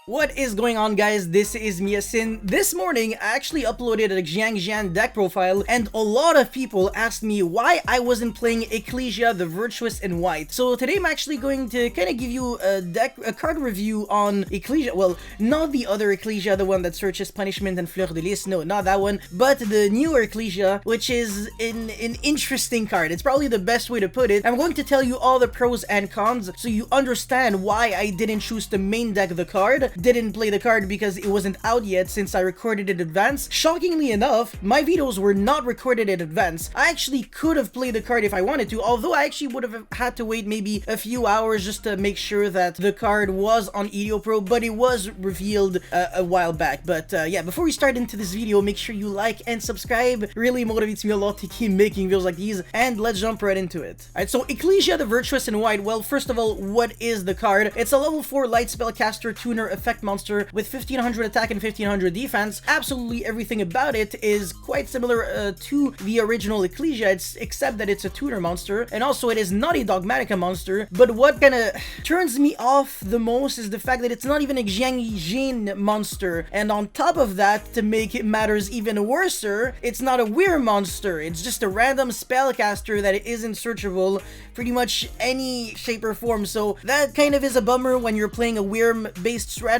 What is going on, guys? This is Miasin. This morning, I actually uploaded a Xiangjian deck profile, and a lot of people asked me why I wasn't playing Ecclesia, the Virtuous in white. So today I'm actually going to kind of give you a card review on Ecclesia. Well, not the other Ecclesia, the one that searches punishment and Fleur de Lis. No, not that one. But the newer Ecclesia, which is an interesting card. It's probably the best way to put it. I'm going to tell you all the pros and cons so you understand why I didn't choose to main deck the card. Didn't play the card because it wasn't out yet since I recorded in advance. Shockingly enough, my videos were not recorded in advance. I actually could have played the card if I wanted to, although I actually would have had to wait maybe a few hours just to make sure that the card was on EDO Pro, but it was revealed a while back. But yeah, before we start into this video, make sure you like and subscribe. Really motivates me a lot to keep making videos like these, and let's jump right into it. Alright, so Ecclesia the Virtuous in white. Well, first of all, what is the card? It's a level 4 light spellcaster tuner effect monster with 1500 attack and 1500 defense. Absolutely everything about it is quite similar to the original Ecclesia, except that it's a tuner monster, and also it is not a Dogmatica monster. But what kind of turns me off the most is the fact that it's not even a Xiangjian monster, and on top of that, to make it matters even worser, it's not a weird monster. It's just a random spellcaster that isn't searchable pretty much any shape or form. So that kind of is a bummer when you're playing a weird based strategies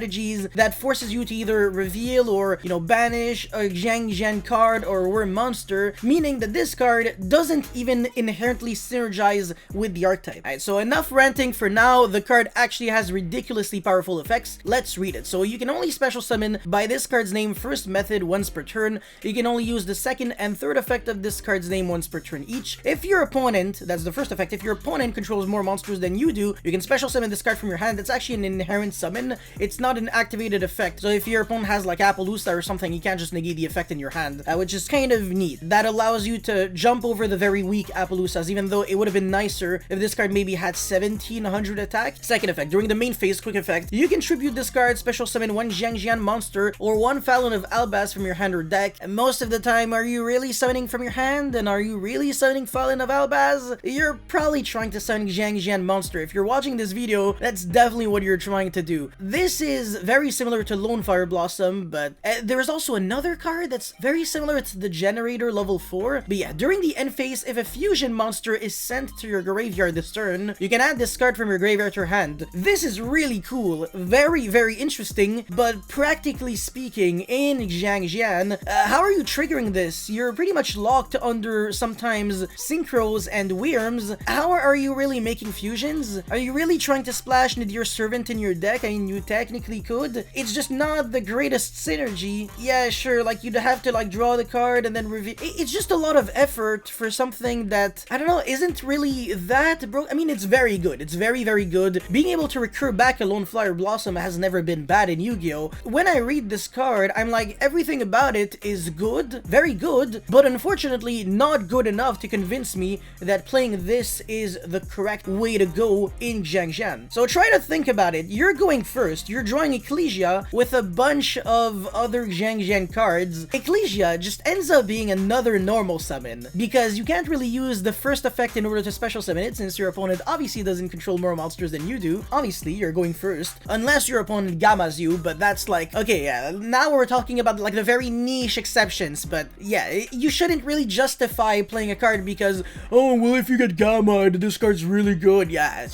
that forces you to either reveal or, you know, banish a Xiangjian card or a weird monster, meaning that this card doesn't even inherently synergize with the archetype. Alright, so enough ranting for now. The card actually has ridiculously powerful effects. Let's read it. So you can only special summon by this card's name first method once per turn. You can only use the second and third effect of this card's name once per turn each. If your opponent, that's the first effect, if your opponent controls more monsters than you do, you can special summon this card from your hand. That's actually an inherent summon. It's not an activated effect. So if your opponent has like Appaloosa or something, you can't just negate the effect in your hand, which is kind of neat. That allows you to jump over the very weak Appaloosas, even though it would have been nicer if this card maybe had 1700 attack. Second effect, during the main phase, quick effect, you can tribute this card, special summon one Xiangjian monster or one Fallon of Albaz from your hand or deck. And most of the time, are you really summoning from your hand? And are you really summoning Fallon of Albaz? You're probably trying to summon Xiangjian monster. If you're watching this video, that's definitely what you're trying to do. This is very similar to Lone Fire Blossom, but there's also another card that's very similar. It's the Generator level 4. But yeah, during the end phase, if a fusion monster is sent to your graveyard this turn, you can add this card from your graveyard to your hand. This is really cool, very, very interesting, but practically speaking, in Xiangjian, how are you triggering this? You're pretty much locked under sometimes synchros and wyrms. How are you really making fusions? Are you really trying to splash Nadir Servant in your deck? I mean, you technically could. It's just not the greatest synergy. Yeah, sure, like you'd have to like draw the card and then reveal. It's just a lot of effort for something that, I don't know, isn't really that broke. I mean, it's very good. It's very, very good. Being able to recur back a Lone Flyer Blossom has never been bad in Yu-Gi-Oh! When I read this card, I'm like, everything about it is good, very good, but unfortunately not good enough to convince me that playing this is the correct way to go in Xiangjian. So try to think about it. You're going first. You're drawing Ecclesia with a bunch of other Xiangjian cards. Ecclesia just ends up being another normal summon because you can't really use the first effect in order to special summon it since your opponent obviously doesn't control more monsters than you do. Obviously, you're going first unless your opponent gammas you, but that's like, okay, yeah, now we're talking about like the very niche exceptions, but yeah, you shouldn't really justify playing a card because, oh, well, if you get gammaed, this card's really good. Yeah,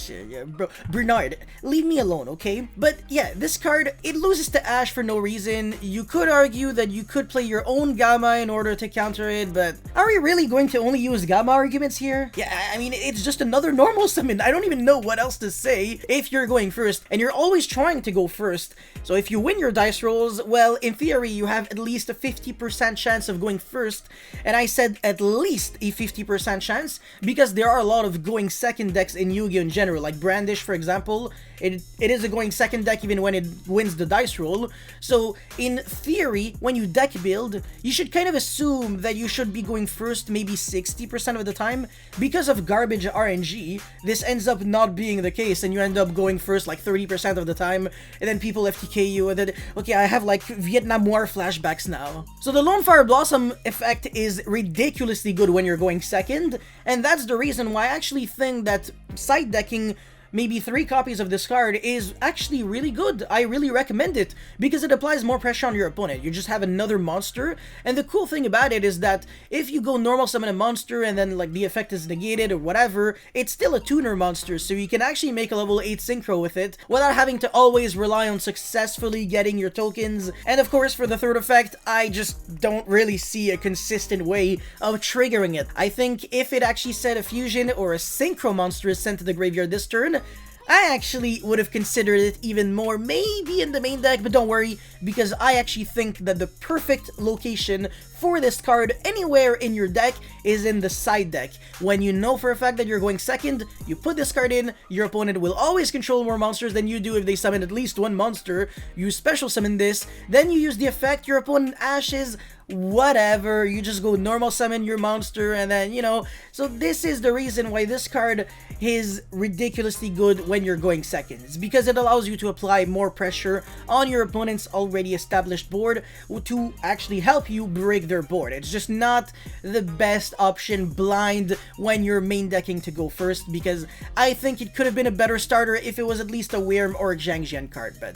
bro, Bernard, leave me alone, okay? But yeah, this card, it loses to Ash for no reason. You could argue that you could play your own Gamma in order to counter it, but are we really going to only use Gamma arguments here? Yeah, I mean, it's just another normal summon. I don't even know what else to say if you're going first, and you're always trying to go first. So if you win your dice rolls, well, in theory, you have at least a 50% chance of going first, and I said at least a 50% chance because there are a lot of going second decks in Yu-Gi-Oh! In general, like Brandish, for example. It is a going second deck even when it wins the dice roll. So in theory, when you deck build, you should kind of assume that you should be going first maybe 60% of the time. Because of garbage RNG, this ends up not being the case and you end up going first like 30% of the time, and then people FTK you and then, okay, I have like Vietnam War flashbacks now. So the Lone Fire Blossom effect is ridiculously good when you're going second, and that's the reason why I actually think that side decking maybe 3 copies of this card is actually really good. I really recommend it because it applies more pressure on your opponent. You just have another monster, and the cool thing about it is that if you go normal summon a monster and then like the effect is negated or whatever, it's still a tuner monster, so you can actually make a level 8 synchro with it without having to always rely on successfully getting your tokens. And of course, for the third effect, I just don't really see a consistent way of triggering it. I think if it actually said a fusion or a synchro monster is sent to the graveyard this turn, I actually would have considered it even more, maybe in the main deck, but don't worry, because I actually think that the perfect location for this card anywhere in your deck is in the side deck. When you know for a fact that you're going second, you put this card in, your opponent will always control more monsters than you do if they summon at least one monster. You special summon this, then you use the effect, your opponent ashes, whatever, you just go normal summon your monster, and then, you know, so this is the reason why this card is ridiculously good when you're going second. It's because it allows you to apply more pressure on your opponent's already established board to actually help you break their board. It's just not the best option blind when you're main decking to go first, because I think it could have been a better starter if it was at least a Wyrm or a Xiangjian card. But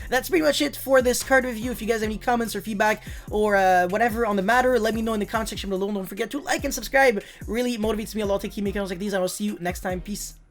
that's pretty much it for this card review. If you guys have any comments or feedback or whatever on the matter, let me know in the comment section below. Don't forget to like and subscribe. Really motivates me a lot to keep making videos like these. I will see you next time. Peace.